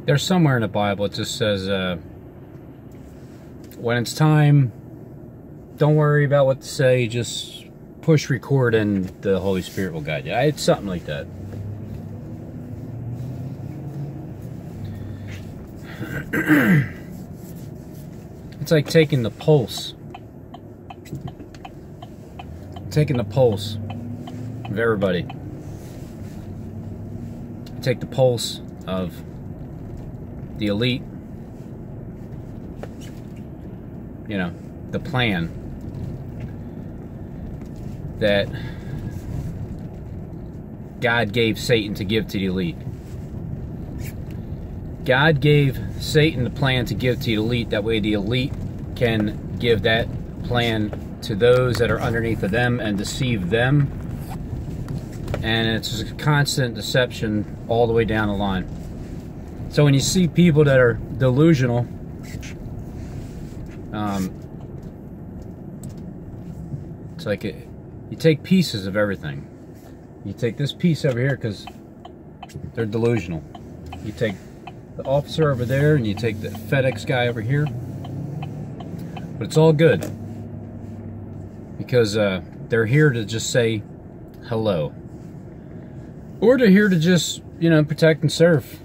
There's somewhere in the Bible it just says, when it's time, don't worry about what to say, just push record and the Holy Spirit will guide you. It's something like that. It's like taking the pulse. Taking the pulse of everybody. Take the pulse of the elite. You know, the plan that God gave Satan to give to the elite. God gave Satan the plan to give to the elite. That way the elite can give that plan to those that are underneath of them and deceive them. And it's a constant deception all the way down the line. So when you see people that are delusional, it's like you take pieces of everything. You take this piece over here because they're delusional. You take the officer over there and you take the FedEx guy over here. But it's all good because they're here to just say hello. Or they're here to just, you know, protect and serve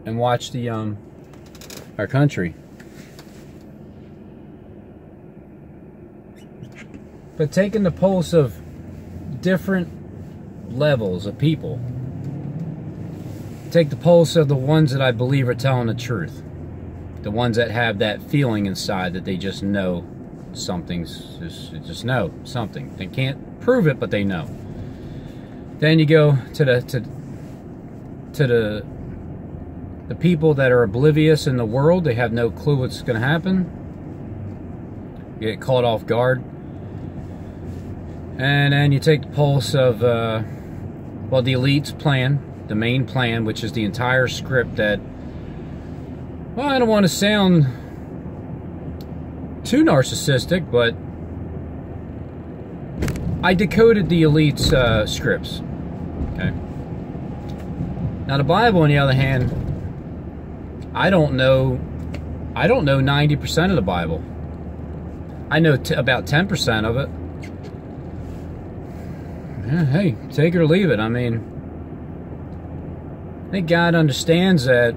and watch the our country. But taking the pulse of different levels of people. Take the pulse of the ones that I believe are telling the truth. The ones that have that feeling inside that they just know something's just know something. They can't prove it, but they know. Then you go to the people that are oblivious in the world. They have no clue what's going to happen. You get caught off guard. And then you take the pulse of, well, the elite's plan, the main plan, which is the entire script that, well, I don't want to sound too narcissistic, but I decoded the elite's scripts. Okay. Now the Bible, on the other hand, I don't know 90% of the Bible. I know about 10% of it. Yeah, hey, take it or leave it. I mean, I think God understands that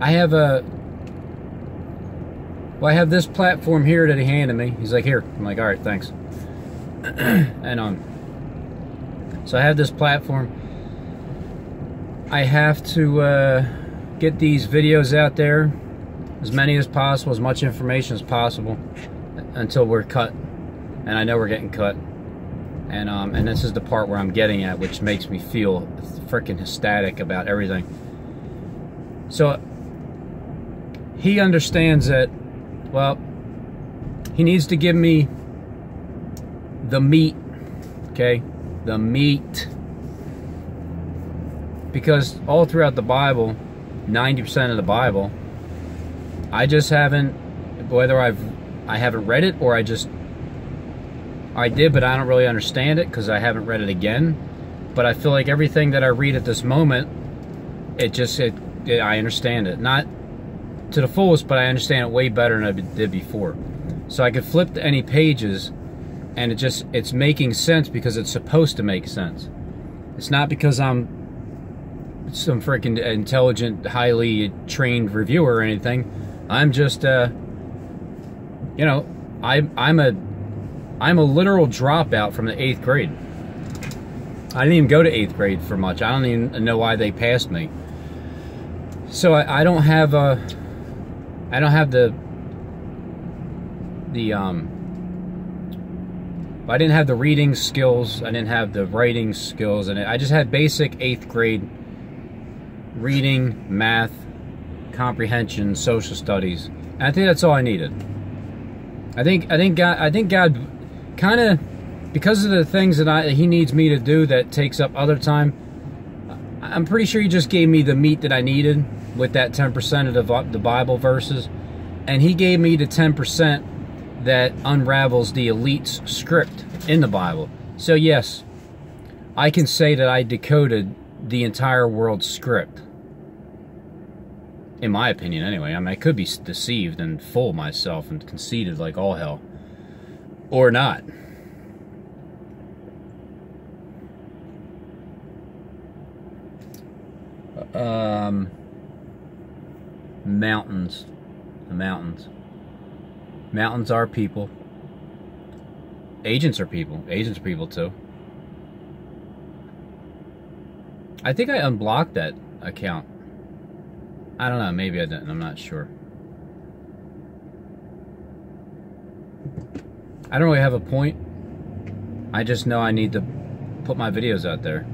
I have this platform here that he handed me. He's like, here. I'm like, all right, thanks. And so I have this platform. I have to get these videos out there, as many as possible, as much information as possible, until we're cut. And I know we're getting cut. And this is the part where I'm getting at, which makes me feel freaking ecstatic about everything. So he understands that, well, he needs to give me the meat, okay? The meat. Because all throughout the Bible, 90% of the Bible, I just haven't, whether I haven't read it or I did, but I don't really understand it because I haven't read it again. But I feel like everything that I read at this moment, I understand it. Not to the fullest, but I understand it way better than I did before. So I could flip to any pages and it's making sense because it's supposed to make sense. It's not because I'm some freaking intelligent, highly trained reviewer or anything. I'm just, you know, I'm a literal dropout from the 8th grade. I didn't even go to 8th grade for much. I don't even know why they passed me. So I don't have the I didn't have the reading skills. I didn't have the writing skills, and I just had basic 8th grade reading, math, comprehension, social studies. And I think that's all I needed. I think God kind of, because of the things that he needs me to do that takes up other time, I'm pretty sure he just gave me the meat that I needed with that 10% of the Bible verses, and he gave me the 10% that unravels the elite's script in the Bible. So yes, I can say that I decoded the entire world's script. In my opinion, anyway. I mean, I could be deceived and full of myself and conceited like all hell. Or not. Mountains. The mountains. Mountains are people. Agents are people. Agents are people too. I think I unblocked that account. I don't know, maybe I didn't, I'm not sure. I don't really have a point. I just know I need to put my videos out there.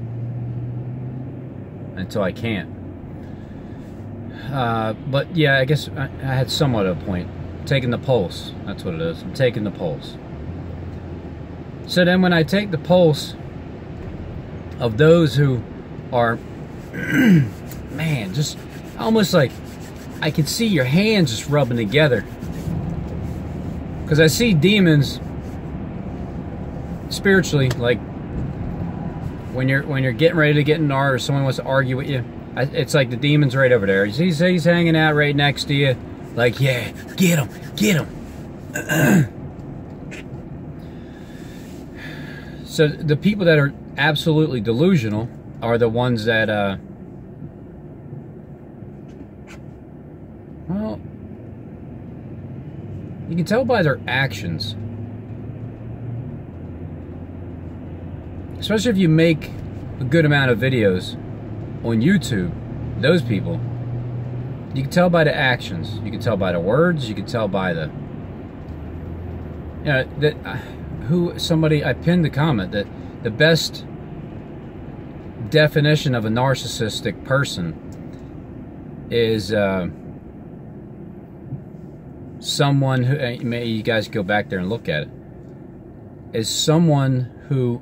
Until I can't. But yeah, I guess I had somewhat of a point. Taking the pulse, that's what it is. I'm taking the pulse. So then when I take the pulse of those who are, man, just almost like I can see your hands just rubbing together. Because I see demons spiritually, like when you're getting ready to get in an argument or someone wants to argue with you, it's like the demon's right over there. He's hanging out right next to you, like, yeah, get him, get him. So the people that are absolutely delusional are the ones that, well, you can tell by their actions. Especially if you make a good amount of videos on YouTube, those people, you can tell by the actions. You can tell by the words. You can tell by the, you know, that I pinned the comment that the best definition of a narcissistic person is someone who, maybe you guys go back there and look at it, is someone who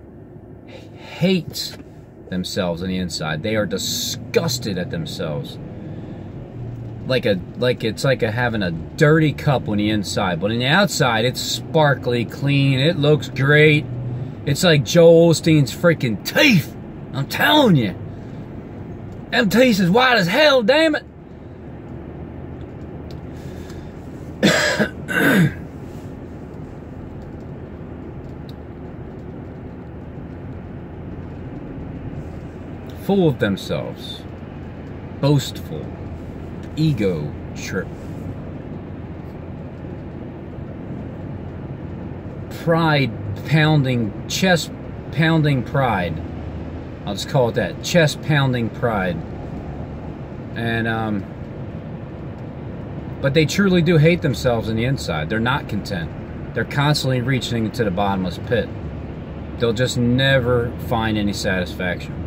hates themselves on the inside. They are disgusted at themselves. It's like having a dirty cup on the inside, but on the outside it's sparkly clean. It looks great. It's like Joel Osteen's freaking teeth. I'm telling you, them teeth is white as hell. Damn it. Full of themselves, boastful, ego trip, pride pounding, chest pounding pride. I'll just call it that, chest pounding pride. And but they truly do hate themselves on the inside. They're not content. They're constantly reaching into the bottomless pit. They'll just never find any satisfaction.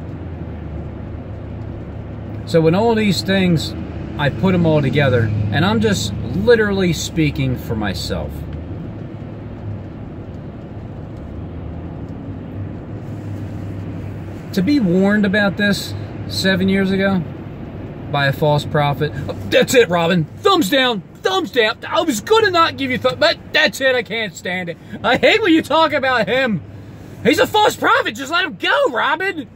So when all these things, I put them all together, and I'm just literally speaking for myself. To be warned about this 7 years ago by a false prophet, that's it, Robin. Thumbs down, thumbs down. I was gonna not give you thumbs, but that's it, I can't stand it. I hate when you talk about him. He's a false prophet, just let him go, Robin.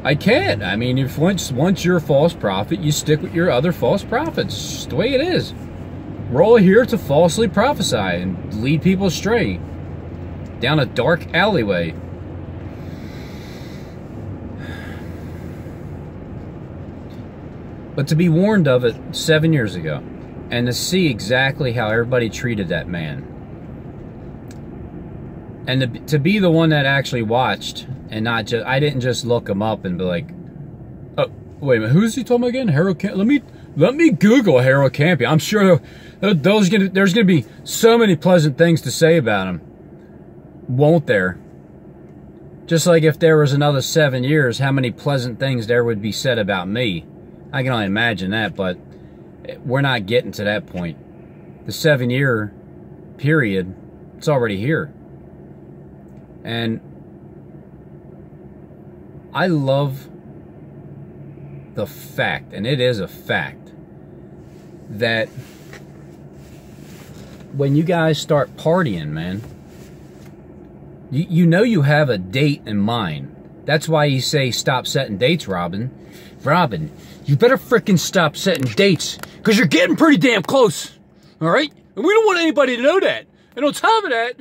I can't. I mean, if once you're a false prophet, you stick with your other false prophets. It's just the way it is. We're all here to falsely prophesy and lead people astray down a dark alleyway. But to be warned of it 7 years ago, and to see exactly how everybody treated that man, and to be the one that actually watched, and not just, I didn't just look him up and be like, oh, wait a minute, who's he talking about again? Harold Camping. Let me Google Harold Camping. I'm sure there's gonna be so many pleasant things to say about him. Won't there? Just like if there was another 7 years, how many pleasant things there would be said about me. I can only imagine that, but we're not getting to that point. The 7 year period, it's already here. And I love the fact, and it is a fact, that when you guys start partying, man, you know you have a date in mind. That's why you say stop setting dates, Robin. Robin, you better frickin' stop setting dates, because you're getting pretty damn close, all right? And we don't want anybody to know that. And on top of that,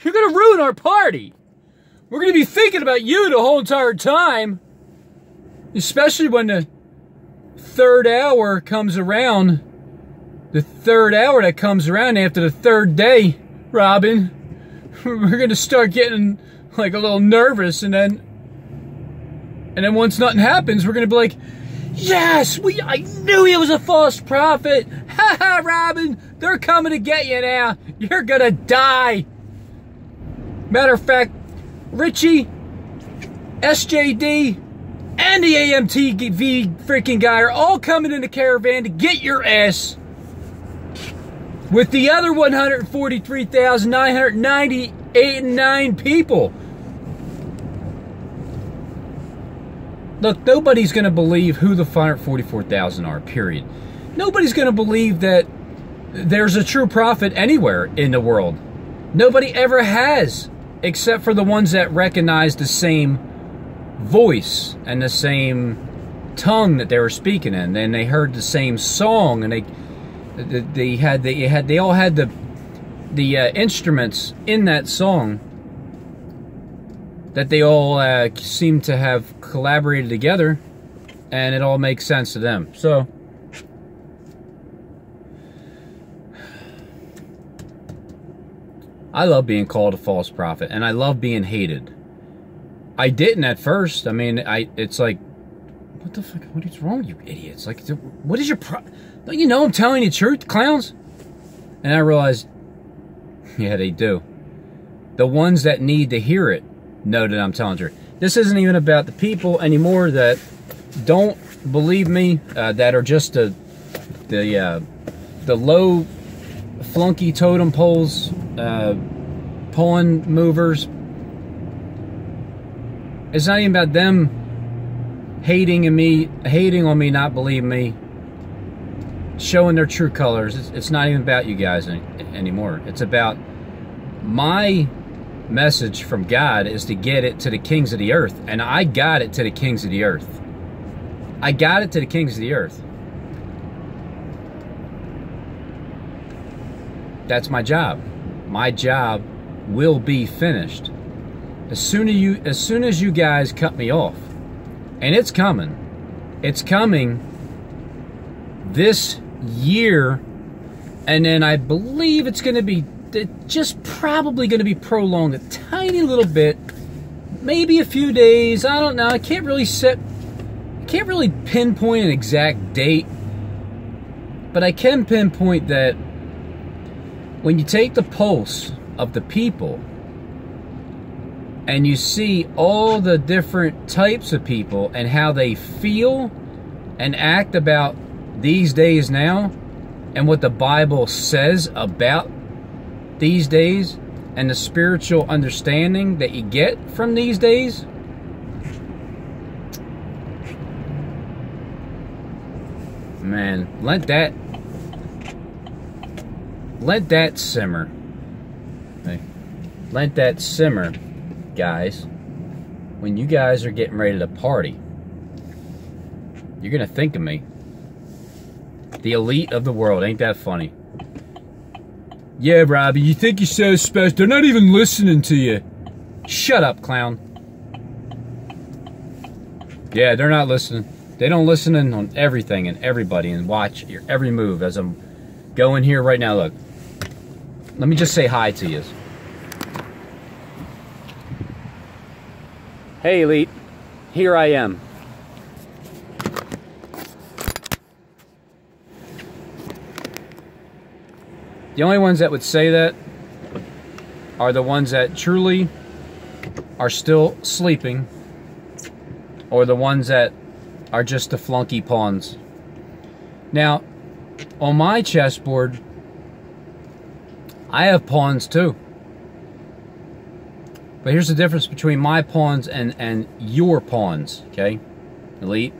you're going to ruin our party. We're going to be thinking about you the whole entire time, especially when the third hour comes around. The third hour that comes around after the third day, Robin, we're going to start getting like a little nervous, and then once nothing happens, we're going to be like, yes, I knew he was a false prophet. Ha ha, Robin, they're coming to get you now. You're going to die. Matter of fact, Richie, SJD, and the AMTV freaking guy are all coming in the caravan to get your ass. With the other 143,998 people. Look, nobody's going to believe who the 144,000 are, period. Nobody's going to believe that there's a true prophet anywhere in the world. Nobody ever has, except for the ones that recognize the same voice and the same tongue that they were speaking in. And they heard the same song, and they all had the instruments in that song that they all seem to have collaborated together, and it all makes sense to them. So I love being called a false prophet, and I love being hated. I didn't at first. I mean, it's like, what the fuck? What is wrong with you idiots? Like, what is your don't you know I'm telling you the truth, clowns? And I realized, yeah, they do. The ones that need to hear it know that I'm telling the truth. This isn't even about the people anymore that don't believe me, that are just the low flunky totem poles, pawn movers. It's not even about them hating on me, not believing me, showing their true colors. It's not even about you guys anymore. It's about my message from God is to get it to the kings of the earth. And I got it to the kings of the earth. I got it to the kings of the earth. That's my job. My job will be finished as soon as you guys cut me off. And it's coming. It's coming this year, and then I believe it's going to be just probably going to be prolonged a tiny little bit, maybe a few days. I don't know. I can't really pinpoint an exact date, but I can pinpoint that when you take the pulse of the people and you see all the different types of people and how they feel and act about these days now, and what the Bible says about these days, and the spiritual understanding that you get from these days, man, let that simmer. Okay. Let that simmer, guys. When you guys are getting ready to party, you're gonna think of me. The elite of the world. Ain't that funny? Yeah, Robbie, you think you're so special. They're not even listening to you. Shut up, clown. Yeah, they're not listening. They don't listen in on everything and everybody and watch your every move as I'm going here right now. Look. Let me just say hi to you. Hey, elite. Here I am. The only ones that would say that are the ones that truly are still sleeping, or the ones that are just the flunky pawns. Now, on my chessboard, I have pawns too. But here's the difference between my pawns and your pawns, okay? Elite.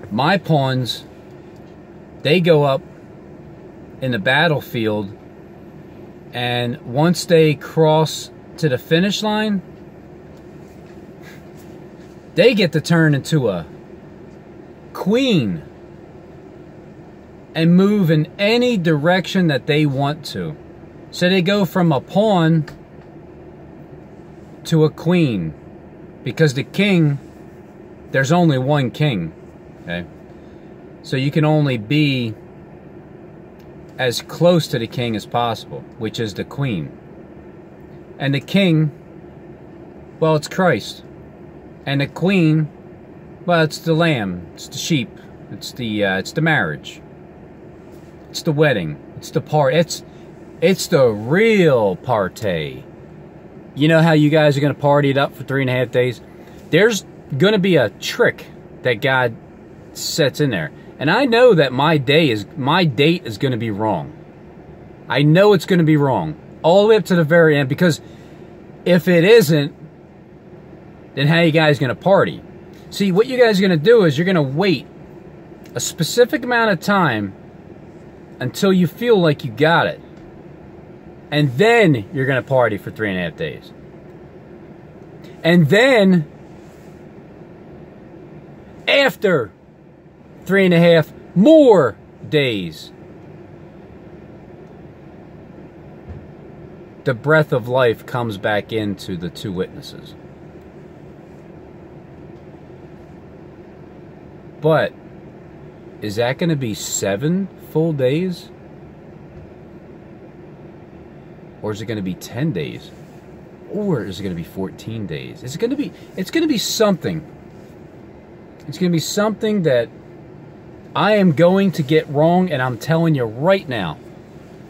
My pawns, they go up in the battlefield, and once they cross to the finish line, They get to turn into a queen and move in any direction that they want to. So they go from a pawn to a queen, because the king, there's only one king, okay? So you can only be as close to the king as possible, which is the queen. And the king, well, it's Christ. And the queen, well, it's the lamb, it's the sheep, it's the marriage, it's the wedding, it's the it's the real party. You know how you guys are going to party it up for 3.5 days? There's going to be a trick that God sets in there. And I know that my date is going to be wrong. I know it's going to be wrong. All the way up to the very end. Because if it isn't, then how you guys going to party? See, what you guys are going to do is you're going to wait a specific amount of time until you feel like you got it. And then you're going to party for 3.5 days. And then, after 3.5 more days, the breath of life comes back into the two witnesses. But, is that going to be 7 full days? Or is it going to be 10 days? Or is it going to be 14 days? It's going to be something. It's going to be something that I am going to get wrong, and I'm telling you right now,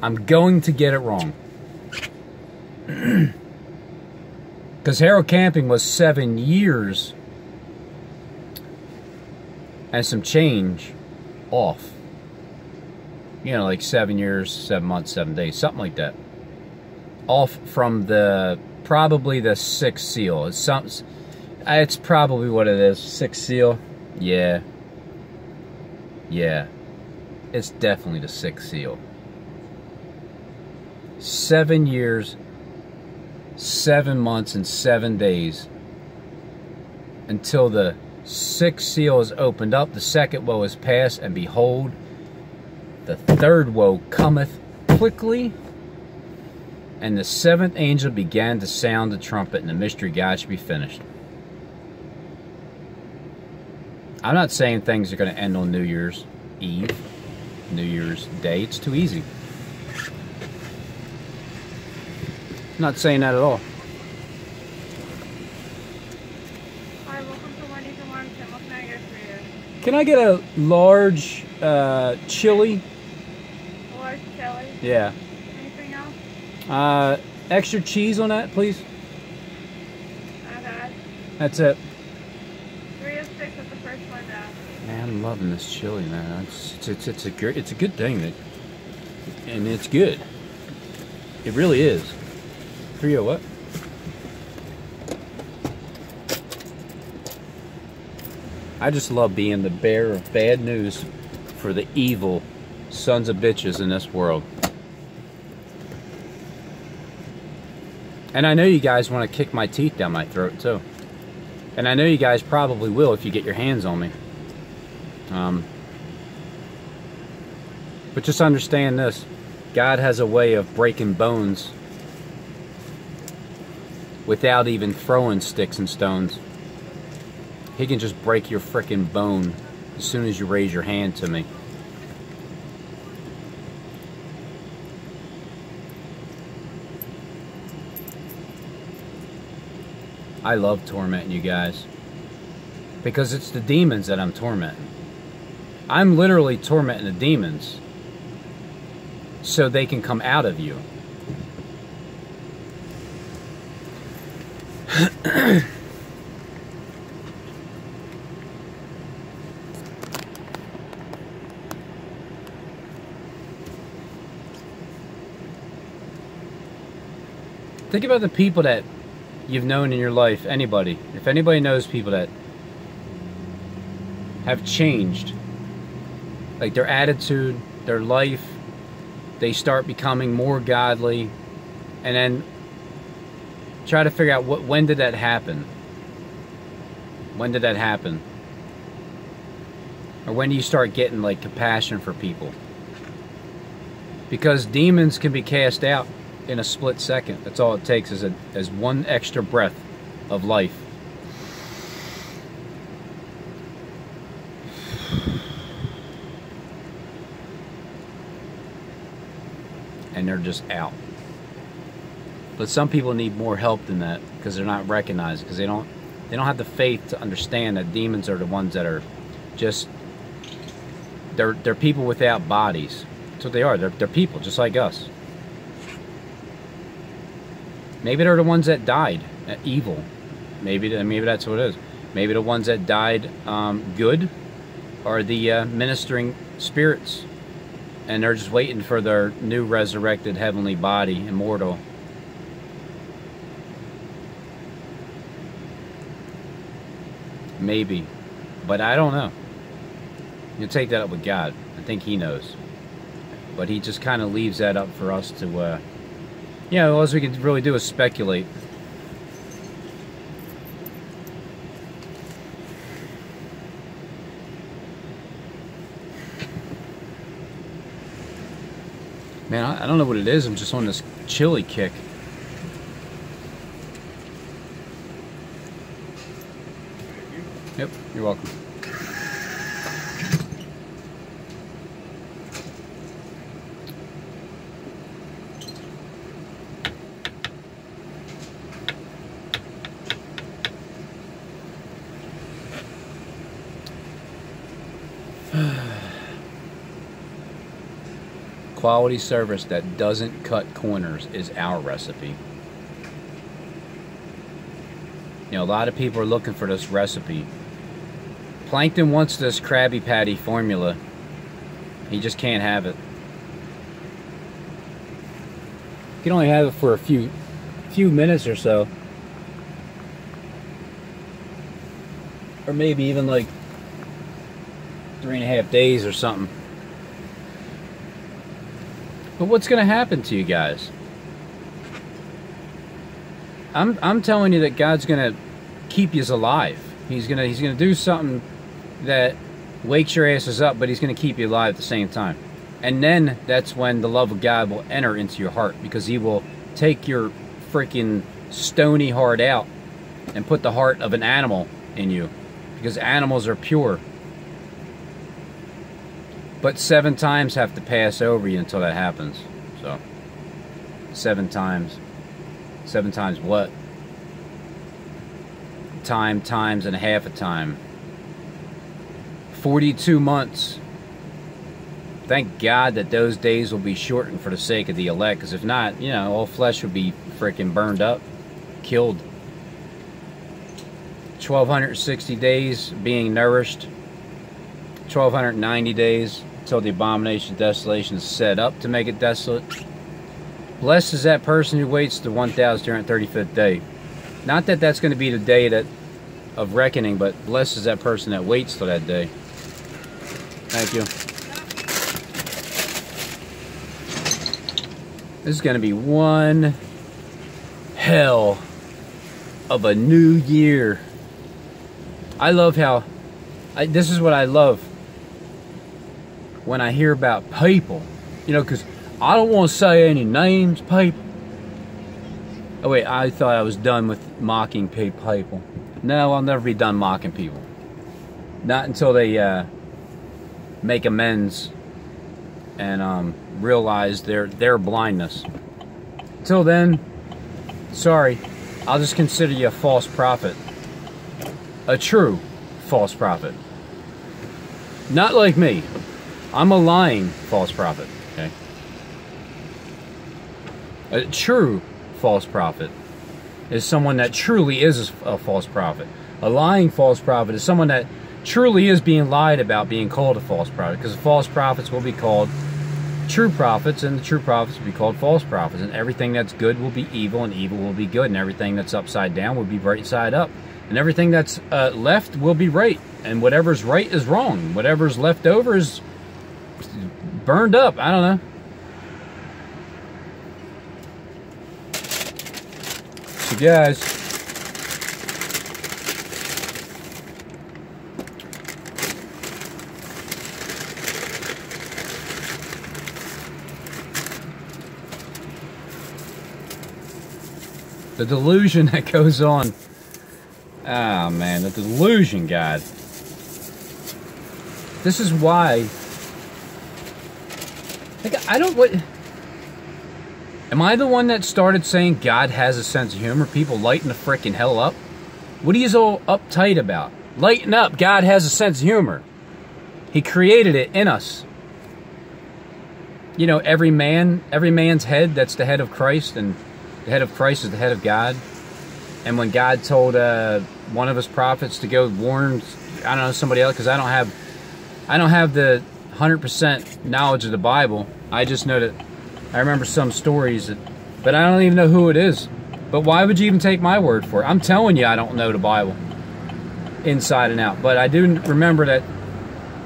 I'm going to get it wrong. Because Harold Camping was 7 years and some change off. You know, like 7 years, 7 months, 7 days, something like that. Off from probably the 6th seal. It's probably what it is. 6th seal. Yeah. It's definitely the 6th seal. 7 years, 7 months, and 7 days until the 6th seal is opened up, the 2nd woe is passed, and behold, the 3rd woe cometh quickly. And the 7th angel began to sound the trumpet, and the mystery God should be finished. I'm not saying things are going to end on New Year's Eve, New Year's Day. It's too easy. I'm not saying that at all. Hi, welcome to Wendy's in Warrington. What can I get for you? Can I get a large chili? A large chili? Yeah. Anything else? Extra cheese on that, please. Okay. That's it. 3 of 6 is the first one down. Man, I'm loving this chili, man. It's a good thing and it's good. It really is. 3 of what? I just love being the bearer of bad news for the evil sons of bitches in this world. And I know you guys want to kick my teeth down my throat too. And I know you guys probably will if you get your hands on me. But just understand this. God has a way of breaking bones without even throwing sticks and stones. He can just break your frickin' bone as soon as you raise your hand to me. I love tormenting you guys. Because it's the demons that I'm tormenting. I'm literally tormenting the demons so they can come out of you. Think about the people that you've known in your life, anybody. If anybody knows people that have changed, like their attitude, their life, they start becoming more godly, and then try to figure out when did that happen? When did that happen? Or when do you start getting like compassion for people? Because demons can be cast out in a split second. That's all it takes is one extra breath of life. And they're just out. But some people need more help than that because they're not recognized, because they don't have the faith to understand that demons are the ones that are just they're people without bodies. That's what they are. They're people just like us. Maybe they're the ones that died evil. Maybe that's what it is. Maybe the ones that died good are the ministering spirits, and they're just waiting for their new resurrected heavenly body, immortal. Maybe, but I don't know. You take that up with God. I think He knows, but He just kind of leaves that up for us to, all we can really do is speculate. Man, I don't know what it is. I'm just on this chili kick. Yep, you're welcome. Quality service that doesn't cut corners is our recipe. You know, a lot of people are looking for this recipe. Plankton wants this Krabby Patty formula. He just can't have it. You can only have it for a few minutes or so. Or maybe even like 3.5 days or something. But what's going to happen to you guys? I'm telling you that God's going to keep you alive. He's going to do something that wakes your asses up, but He's going to keep you alive at the same time. And then that's when the love of God will enter into your heart, because He will take your freaking stony heart out and put the heart of an animal in you, because animals are pure. But 7 times have to pass over you until that happens. So 7 times. 7 times what? Times and a half a time. 42 months. Thank God that those days will be shortened for the sake of the elect, because if not, all flesh would be freaking burned up, killed. 1260 days being nourished. 1290 days until the abomination of desolation is set up to make it desolate. Blessed is that person who waits the 1235th day. Not that that's going to be the day of reckoning, but blessed is that person that waits till that day. Thank you. This is going to be one hell of a new year. I love how... this is what I love when I hear about people. Because I don't want to say any names, people. Oh wait, I thought I was done with mocking people. No, I'll never be done mocking people. Not until they make amends and realize their blindness. Until then, sorry, I'll just consider you a false prophet. A true false prophet. Not like me. I'm a lying false prophet, okay? A true false prophet is someone that truly is a false prophet. A lying false prophet is someone that truly is being lied about being called a false prophet, because false prophets will be called true prophets, and the true prophets will be called false prophets, and everything that's good will be evil, and evil will be good, and everything that's upside down will be right side up, and everything that's left will be right, and whatever's right is wrong, whatever's left over is burned up. I don't know. So guys, The delusion that goes on. Ah, man, the delusion, God. This is why. Like, I don't. What? Am I the one that started saying God has a sense of humor? People lighten the frickin' hell up. What are you so uptight about? Lighten up. God has a sense of humor. He created it in us. You know, every man's head, that's the head of Christ, and the head of Christ is the head of God. And when God told one of his prophets to go warn, I don't know, somebody else, because I don't have the 100% knowledge of the Bible. I just know that I remember some stories, but I don't even know who it is. But why would you even take my word for it? I'm telling you, I don't know the Bible inside and out. But I do remember that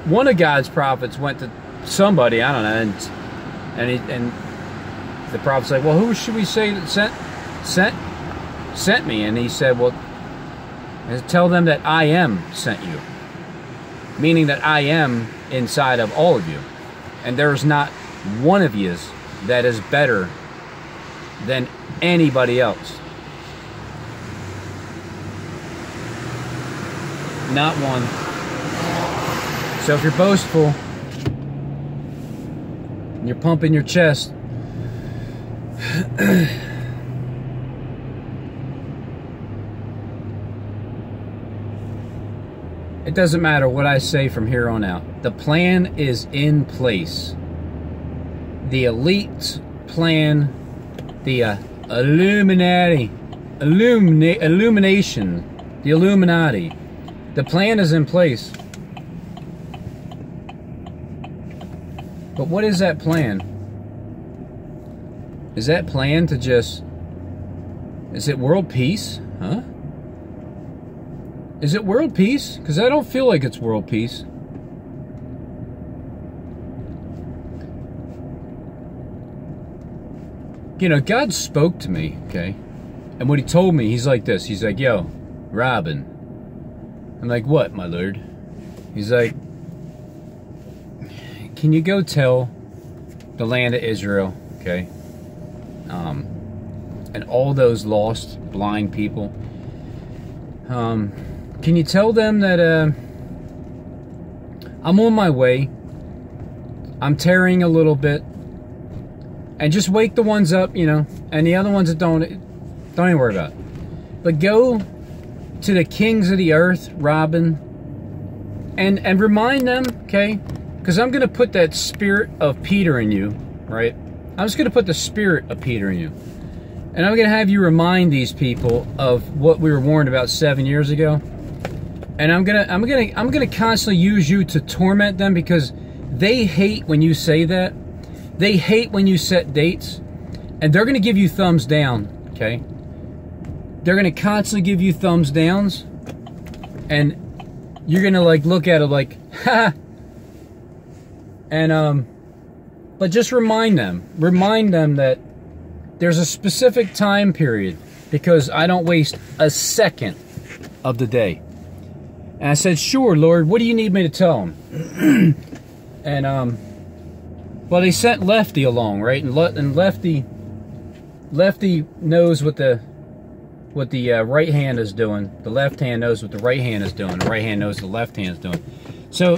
one of God's prophets went to somebody, I don't know, and the prophet's like, well, who should we say that sent me? And he said, well, tell them that I am sent you. Meaning that I am inside of all of you. And there's not one of you that is better than anybody else. Not one. So if you're boastful, and you're pumping your chest, it doesn't matter what I say from here on out. The plan is in place. The elite plan, the Illumination, the Illuminati. The plan is in place. But what is that plan? Is that plan to just... Is it world peace? Huh? Is it world peace? Because I don't feel like it's world peace. You know, God spoke to me, okay? And what he told me, he's like this. He's like, yo, Robin. I'm like, what, my lord? He's like, can you go tell the land of Israel, okay? And all those lost, blind people. Can you tell them that I'm on my way? I'm tarrying a little bit. And just wake the ones up, you know, and the other ones that don't even worry about it. But go to the kings of the earth, Robin, and remind them, okay? Because I'm going to put that spirit of Peter in you, right? I'm just going to put the spirit of Peter in you. And I'm going to have you remind these people of what we were warned about 7 years ago. And I'm gonna constantly use you to torment them, because they hate when you say that. They hate when you set dates, and they're going to give you thumbs down, okay? They're going to constantly give you thumbs downs, and you're going to like look at it like, ha. And but just remind them that there's a specific time period, because I don't waste a second of the day. And I said, sure, Lord, what do you need me to tell them? And well, they sent Lefty along, right? And Lefty knows what the right hand is doing. The left hand knows what the right hand is doing. The right hand knows what the left hand is doing. So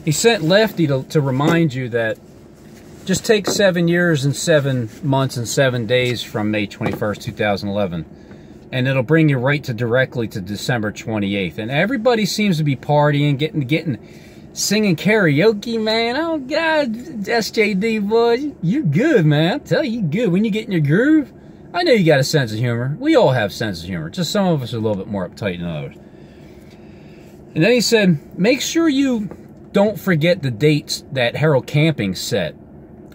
he sent Lefty to remind you that just take 7 years and 7 months and 7 days from May 21st, 2011. And it'll bring you directly to December 28th. And everybody seems to be partying, getting singing karaoke, man. Oh, God, SJD, boy, you're good, man. I tell you, you're good. When you get in your groove, I know you got a sense of humor. We all have sense of humor. Just some of us are a little bit more uptight than others. And then he said, make sure you don't forget the dates that Harold Camping set.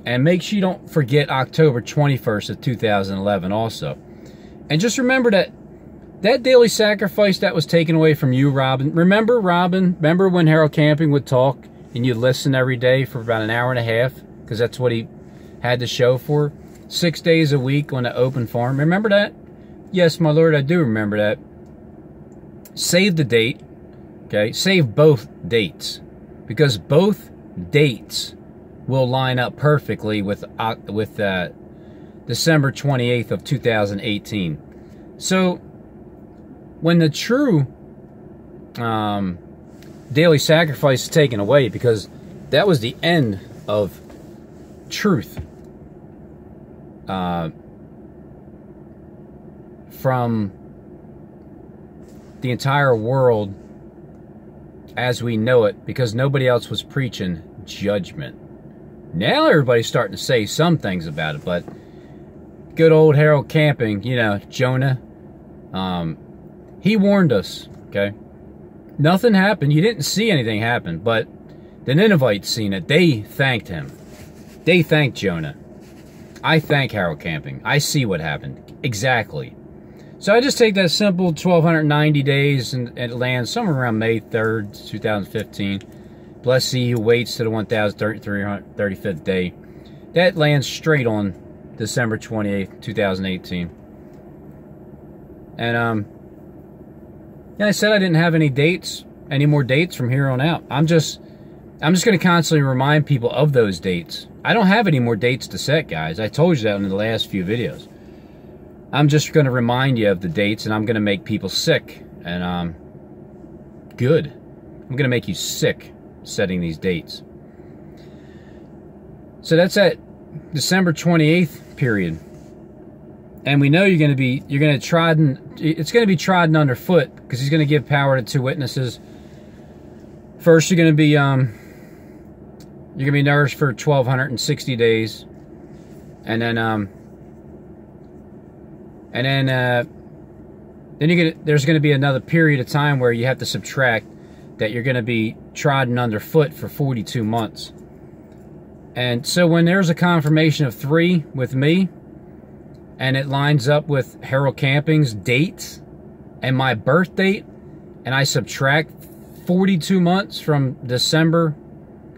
And make sure you don't forget October 21st of 2011 also. And just remember that daily sacrifice that was taken away from you, Robin. Remember, Robin? Remember when Harold Camping would talk and you'd listen every day for about an hour and a half? Because that's what he had the show for. 6 days a week on the open farm. Remember that? Yes, my lord, I do remember that. Save the date. Okay? Save both dates. Because both dates will line up perfectly with December 28th of 2018. So when the true daily sacrifice is taken away, because that was the end of truth from the entire world as we know it, because nobody else was preaching judgment. Now everybody's starting to say some things about it, but good old Harold Camping, you know, Jonah, he warned us, okay? Nothing happened. You didn't see anything happen, but the Ninevites seen it. They thanked him. They thanked Jonah. I thank Harold Camping. I see what happened. Exactly. So I just take that simple 1,290 days and it lands somewhere around May 3rd, 2015. Bless he who waits to the 1,335th day. That lands straight on December 28th, 2018. And yeah, I said I didn't have any more dates from here on out. I'm just going to constantly remind people of those dates. I don't have any more dates to set, guys. I told you that in the last few videos. I'm just going to remind you of the dates, and I'm going to make people sick. And good. I'm going to make you sick setting these dates. So that's that December 28th period. And we know it's going to be trodden underfoot, because he's going to give power to two witnesses. First, you're going to be nourished for 1,260 days, and then there's going to be another period of time where you have to subtract that you're going to be trodden underfoot for 42 months. And so when there's a confirmation of 3 with me, and it lines up with Harold Camping's dates and my birth date, and I subtract 42 months from December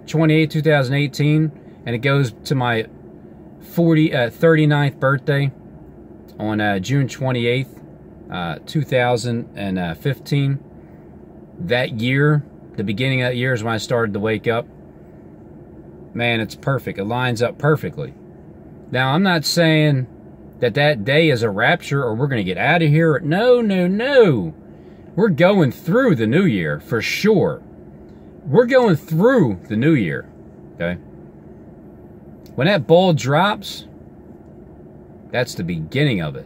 28, 2018, and it goes to my 39th birthday on June 28th, 2015. That year, the beginning of that year is when I started to wake up. Man, it's perfect. It lines up perfectly. Now, I'm not saying that day is a rapture or we're going to get out of here. No, no, no. We're going through the new year for sure. We're going through the new year, okay? When that ball drops, that's the beginning of it.